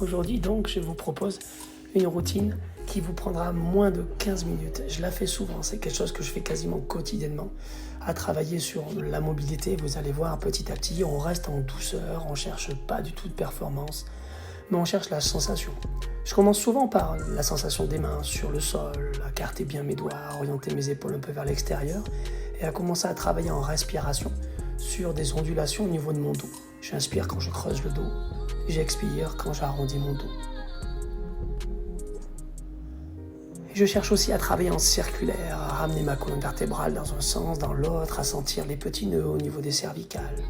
Aujourd'hui donc, je vous propose une routine qui vous prendra moins de 15 minutes. Je la fais souvent, c'est quelque chose que je fais quasiment quotidiennement. À travailler sur la mobilité, vous allez voir petit à petit, on reste en douceur, on ne cherche pas du tout de performance, mais on cherche la sensation. Je commence souvent par la sensation des mains sur le sol, à carter bien mes doigts, à orienter mes épaules un peu vers l'extérieur et à commencer à travailler en respiration sur des ondulations au niveau de mon dos. J'inspire quand je creuse le dos, j'expire quand j'arrondis mon dos. Et je cherche aussi à travailler en circulaire, à ramener ma colonne vertébrale dans un sens, dans l'autre, à sentir les petits nœuds au niveau des cervicales.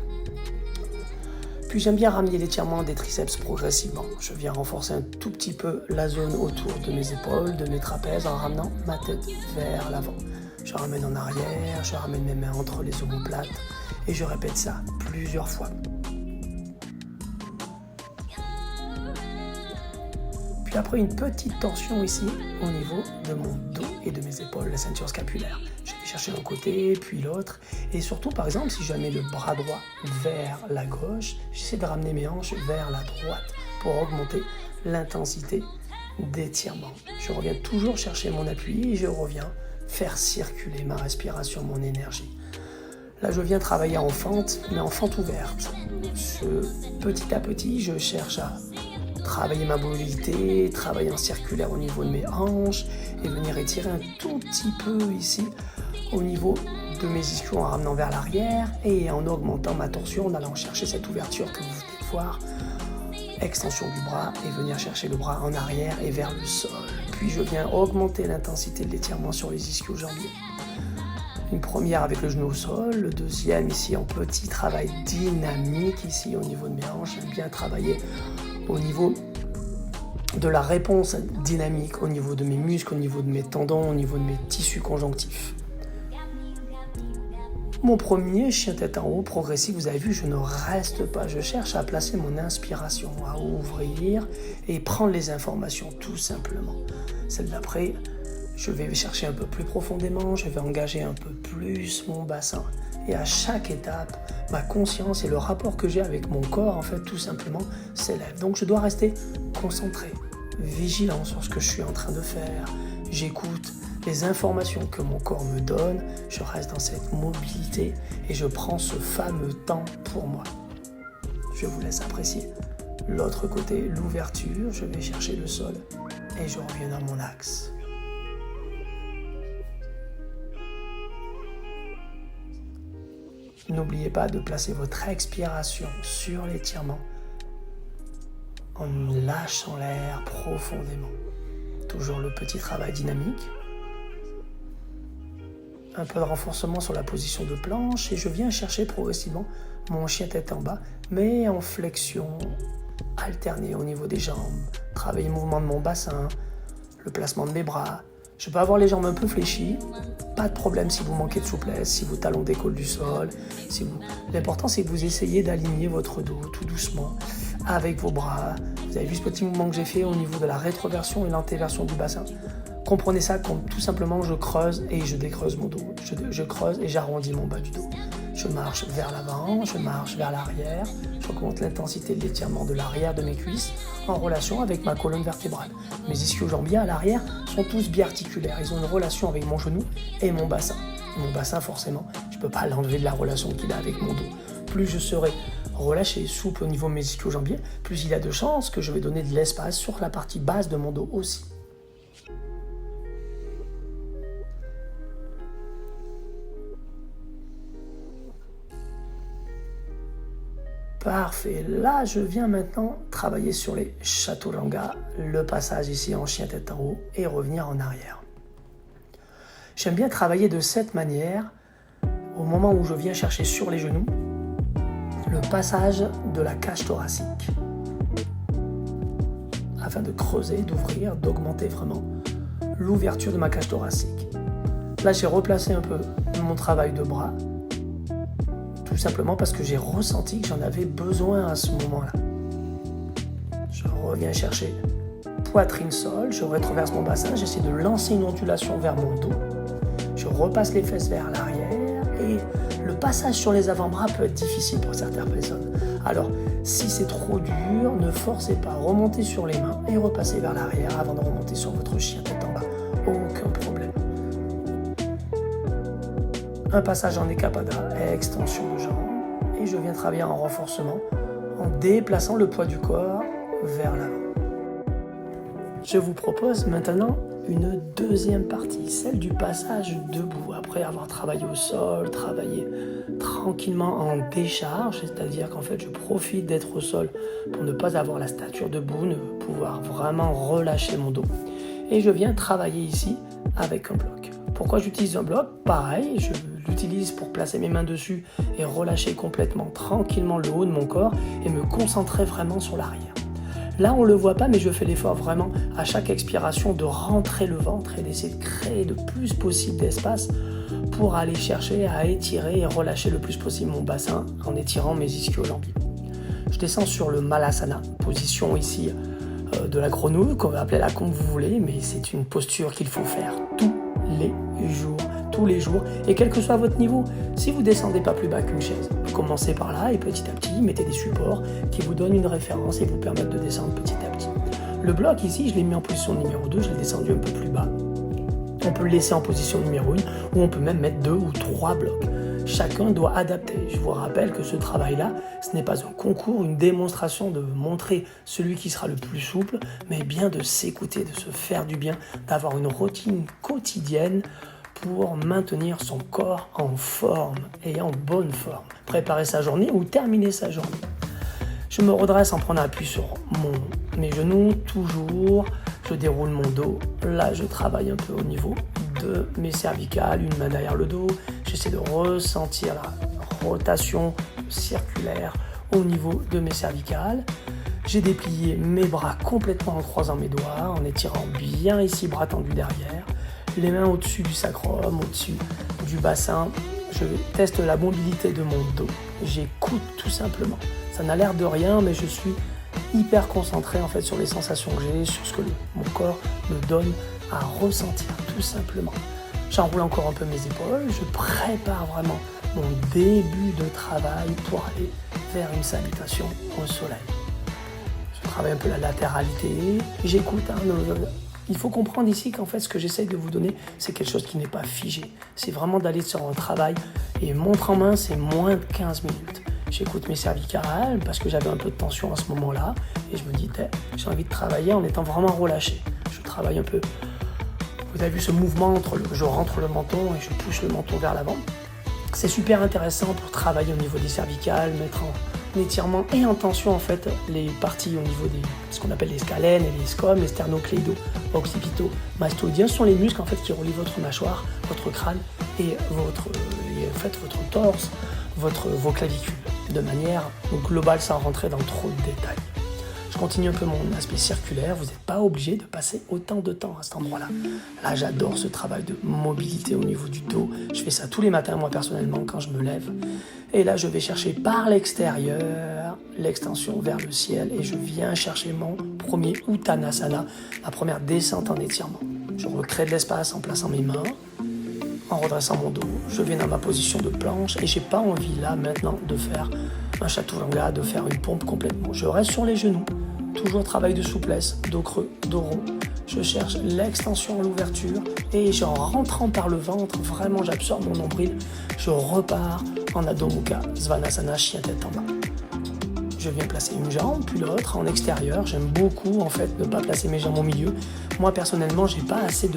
Puis j'aime bien ramener l'étirement des triceps progressivement. Je viens renforcer un tout petit peu la zone autour de mes épaules, de mes trapèzes, en ramenant ma tête vers l'avant. Je ramène en arrière, je ramène mes mains entre les omoplates et je répète ça plusieurs fois. Puis après une petite torsion ici au niveau de mon dos et de mes épaules, la ceinture scapulaire. Je vais chercher d'un côté, puis l'autre. Et surtout, par exemple, si je mets le bras droit vers la gauche, j'essaie de ramener mes hanches vers la droite pour augmenter l'intensité d'étirement. Je reviens toujours chercher mon appui et je reviens faire circuler ma respiration, mon énergie. Là, je viens travailler en fente, mais en fente ouverte. Petit à petit, je cherche à travailler ma mobilité, travailler en circulaire au niveau de mes hanches et venir étirer un tout petit peu ici au niveau de mes ischios en ramenant vers l'arrière et en augmentant ma torsion, en allant chercher cette ouverture que vous venez de voir, extension du bras et venir chercher le bras en arrière et vers le sol. Puis je viens augmenter l'intensité de l'étirement sur les ischio-jambiers. Une première avec le genou au sol, le deuxième ici en petit travail dynamique ici au niveau de mes hanches. J'aime bien travailler au niveau de la réponse dynamique, au niveau de mes muscles, au niveau de mes tendons, au niveau de mes tissus conjonctifs. Mon premier chien tête en haut, progressif, vous avez vu, je ne reste pas, je cherche à placer mon inspiration, à ouvrir et prendre les informations tout simplement. Celle d'après, je vais chercher un peu plus profondément, je vais engager un peu plus mon bassin. Et à chaque étape, ma conscience et le rapport que j'ai avec mon corps, en fait, tout simplement, s'élève. Donc je dois rester concentré, vigilant sur ce que je suis en train de faire. J'écoute les informations que mon corps me donne, je reste dans cette mobilité et je prends ce fameux temps pour moi. Je vous laisse apprécier l'autre côté, l'ouverture, je vais chercher le sol et je reviens dans mon axe. N'oubliez pas de placer votre expiration sur l'étirement en lâchant l'air profondément. Toujours le petit travail dynamique. Un peu de renforcement sur la position de planche et je viens chercher progressivement mon chien tête en bas, mais en flexion alternée au niveau des jambes. Travailler le mouvement de mon bassin, le placement de mes bras. Je peux avoir les jambes un peu fléchies, pas de problème si vous manquez de souplesse, si vos talons décollent du sol. L'important c'est que vous essayez d'aligner votre dos tout doucement avec vos bras. Vous avez vu ce petit mouvement que j'ai fait au niveau de la rétroversion et l'antéversion du bassin. Comprenez ça comme tout simplement je creuse et je décreuse mon dos. Je creuse et j'arrondis mon bas du dos. Je marche vers l'avant, je marche vers l'arrière, je augmente l'intensité de l'étirement de l'arrière de mes cuisses en relation avec ma colonne vertébrale. Mes ischio-jambiers à l'arrière sont tous biarticulaires, ils ont une relation avec mon genou et mon bassin. Mon bassin forcément, je ne peux pas l'enlever de la relation qu'il a avec mon dos. Plus je serai relâché et souple au niveau de mes ischio-jambiers, plus il y a de chances que je vais donner de l'espace sur la partie basse de mon dos aussi. Parfait. Là, je viens maintenant travailler sur les chaturanga, le passage ici en chien tête en haut et revenir en arrière. J'aime bien travailler de cette manière au moment où je viens chercher sur les genoux le passage de la cage thoracique afin de creuser, d'ouvrir, d'augmenter vraiment l'ouverture de ma cage thoracique. Là, j'ai replacé un peu mon travail de bras. Tout simplement parce que j'ai ressenti que j'en avais besoin à ce moment-là. Je reviens chercher poitrine sol, je rétroverse mon bassin, j'essaie de lancer une ondulation vers mon dos. Je repasse les fesses vers l'arrière et le passage sur les avant-bras peut être difficile pour certaines personnes. Alors, si c'est trop dur, ne forcez pas, remontez sur les mains et repassez vers l'arrière avant de remonter sur votre chien tête en bas. Aucun problème. Un passage en escapada, extension de jambes, et je viens travailler en renforcement en déplaçant le poids du corps vers l'avant. Je vous propose maintenant une deuxième partie, celle du passage debout, après avoir travaillé au sol, travaillé tranquillement en décharge, c'est-à-dire qu'en fait je profite d'être au sol pour ne pas avoir la stature debout, ne pouvoir vraiment relâcher mon dos. Et je viens travailler ici avec un bloc. Pourquoi j'utilise un bloc? Pareil, je l'utilise pour placer mes mains dessus et relâcher complètement, tranquillement le haut de mon corps et me concentrer vraiment sur l'arrière. Là, on ne le voit pas, mais je fais l'effort vraiment à chaque expiration de rentrer le ventre et d'essayer de créer le plus possible d'espace pour aller chercher à étirer et relâcher le plus possible mon bassin en étirant mes ischio-jambiers. Je descends sur le Malasana, position ici de la grenouille, qu'on va appeler la comme vous voulez, mais c'est une posture qu'il faut faire tous les jours, et quel que soit votre niveau. Si vous descendez pas plus bas qu'une chaise, commencez par là et petit à petit, mettez des supports qui vous donnent une référence et vous permettent de descendre petit à petit. Le bloc ici, je l'ai mis en position numéro 2, je l'ai descendu un peu plus bas. On peut le laisser en position numéro 1 ou on peut même mettre 2 ou 3 blocs. Chacun doit adapter. Je vous rappelle que ce travail-là, ce n'est pas un concours, une démonstration de montrer celui qui sera le plus souple, mais bien de s'écouter, de se faire du bien, d'avoir une routine quotidienne pour maintenir son corps en forme et en bonne forme. Préparer sa journée ou terminer sa journée. Je me redresse en prenant appui sur mes genoux, toujours. Je déroule mon dos. Là, je travaille un peu au niveau de mes cervicales, une main derrière le dos. J'essaie de ressentir la rotation circulaire au niveau de mes cervicales. J'ai déplié mes bras complètement en croisant mes doigts, en étirant bien ici, bras tendus derrière. Les mains au-dessus du sacrum, au-dessus du bassin. Je teste la mobilité de mon dos. J'écoute tout simplement. Ça n'a l'air de rien, mais je suis hyper concentré en fait sur les sensations que j'ai, sur ce que mon corps me donne à ressentir tout simplement. J'enroule encore un peu mes épaules. Je prépare vraiment mon début de travail pour aller vers une salutation au soleil. Je travaille un peu la latéralité. J'écoute. Il faut comprendre ici qu'en fait, ce que j'essaye de vous donner, c'est quelque chose qui n'est pas figé. C'est vraiment d'aller sur un travail. Et montre en main, c'est moins de 15 minutes. J'écoute mes cervicales parce que j'avais un peu de tension à ce moment-là. Et je me dis, j'ai envie de travailler en étant vraiment relâché. Je travaille un peu. Vous avez vu ce mouvement entre je rentre le menton et je pousse le menton vers l'avant. C'est super intéressant pour travailler au niveau des cervicales, mettre en étirement et en tension en fait les parties au niveau des ce qu'on appelle les scalènes et les scomes, les sternocléidaux, occipito, mastoïdiens sont les muscles en fait qui relient votre mâchoire, votre crâne et votre torse, vos clavicules de manière globale sans rentrer dans trop de détails. Je continue un peu mon aspect circulaire, vous n'êtes pas obligé de passer autant de temps à cet endroit-là. Là, j'adore ce travail de mobilité au niveau du dos. Je fais ça tous les matins, moi, personnellement, quand je me lève. Et là, je vais chercher par l'extérieur l'extension vers le ciel et je viens chercher mon premier Uttanasana, ma première descente en étirement. Je recrée de l'espace en plaçant mes mains, en redressant mon dos. Je viens dans ma position de planche et j'ai pas envie, là, maintenant, de faire un chaturanga, de faire une pompe complètement. Je reste sur les genoux. Toujours travail de souplesse, dos creux, dos rond. Je cherche l'extension à l'ouverture et en rentrant par le ventre, vraiment j'absorbe mon nombril. Je repars en Adho Mukha Svanasana, chien tête en bas. Je viens placer une jambe, puis l'autre en extérieur. J'aime beaucoup en fait ne pas placer mes jambes au milieu. Moi personnellement, j'ai pas assez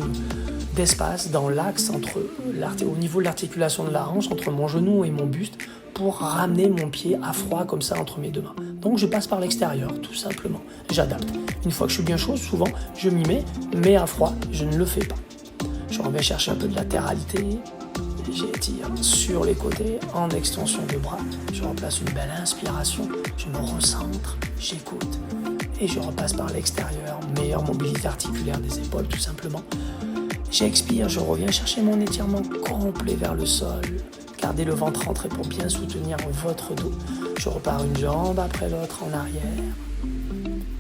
d'espace dans l'axe au niveau de l'articulation de la hanche entre mon genou et mon buste pour ramener mon pied à froid comme ça entre mes deux mains. Donc je passe par l'extérieur, tout simplement. J'adapte. Une fois que je suis bien chaud, souvent je m'y mets, mais à froid, je ne le fais pas. Je reviens chercher un peu de latéralité. J'étire sur les côtés en extension de bras. Je replace une belle inspiration. Je me recentre, j'écoute et je repasse par l'extérieur. Meilleure mobilité articulaire des épaules, tout simplement. J'expire, je reviens chercher mon étirement complet vers le sol. Gardez le ventre rentré pour bien soutenir votre dos. Je repars une jambe après l'autre en arrière.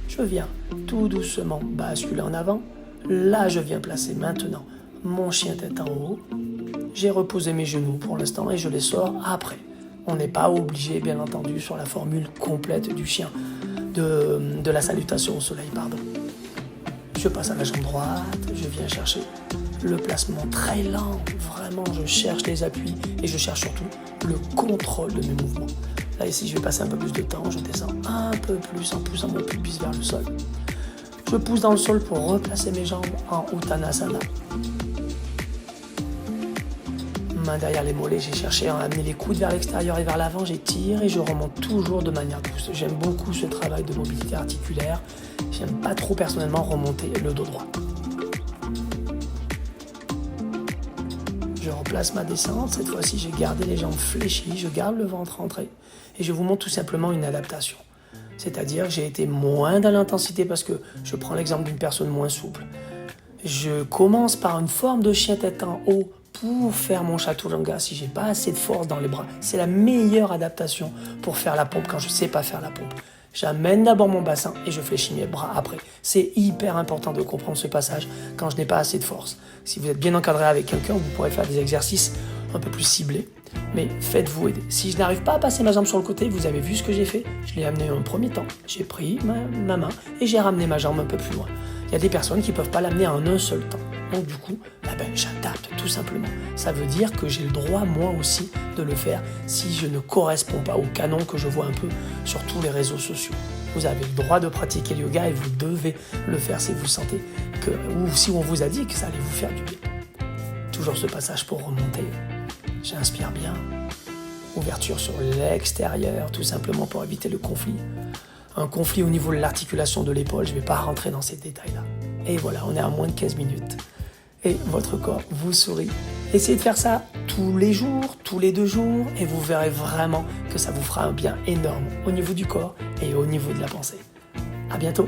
Je viens tout doucement basculer en avant. Là, je viens placer maintenant mon chien tête en haut. j'ai reposé mes genoux pour l'instant et je les sors après. On n'est pas obligé, bien entendu, sur la formule complète du chien, de la salutation au soleil, pardon. Je passe à la jambe droite, je viens chercher le placement très lent, vraiment je cherche les appuis et je cherche surtout le contrôle de mes mouvements. Là ici je vais passer un peu plus de temps, je descends un peu plus en poussant mon pubis vers le sol. Je pousse dans le sol pour replacer mes jambes en Uttanasana. Main derrière les mollets, j'ai cherché à amener les coudes vers l'extérieur et vers l'avant, j'étire et je remonte toujours de manière douce. J'aime beaucoup ce travail de mobilité articulaire. J'aime pas trop personnellement remonter le dos droit. Je replace ma descente, cette fois-ci j'ai gardé les jambes fléchies, je garde le ventre rentré et je vous montre tout simplement une adaptation. C'est-à-dire que j'ai été moins dans l'intensité parce que je prends l'exemple d'une personne moins souple. Je commence par une forme de chien tête en haut pour faire mon chaturanga si j'ai pas assez de force dans les bras. C'est la meilleure adaptation pour faire la pompe quand je sais pas faire la pompe. J'amène d'abord mon bassin et je fléchis mes bras après. C'est hyper important de comprendre ce passage quand je n'ai pas assez de force. Si vous êtes bien encadré avec quelqu'un, vous pourrez faire des exercices un peu plus ciblés. Mais faites-vous aider. Si je n'arrive pas à passer ma jambe sur le côté, vous avez vu ce que j'ai fait. Je l'ai amené en premier temps. J'ai pris ma main et j'ai ramené ma jambe un peu plus loin. Il y a des personnes qui ne peuvent pas l'amener en un seul temps. Donc du coup, j'adapte tout simplement. Ça veut dire que j'ai le droit moi aussi de le faire si je ne corresponds pas au canon que je vois un peu sur tous les réseaux sociaux. Vous avez le droit de pratiquer le yoga et vous devez le faire si vous sentez que, ou si on vous a dit que ça allait vous faire du bien. Toujours ce passage pour remonter. J'inspire bien. Ouverture sur l'extérieur, tout simplement pour éviter le conflit. Un conflit au niveau de l'articulation de l'épaule, je ne vais pas rentrer dans ces détails-là. Et voilà, on est à moins de 15 minutes. Et votre corps vous sourit. Essayez de faire ça tous les jours, tous les 2 jours, et vous verrez vraiment que ça vous fera un bien énorme au niveau du corps et au niveau de la pensée. À bientôt!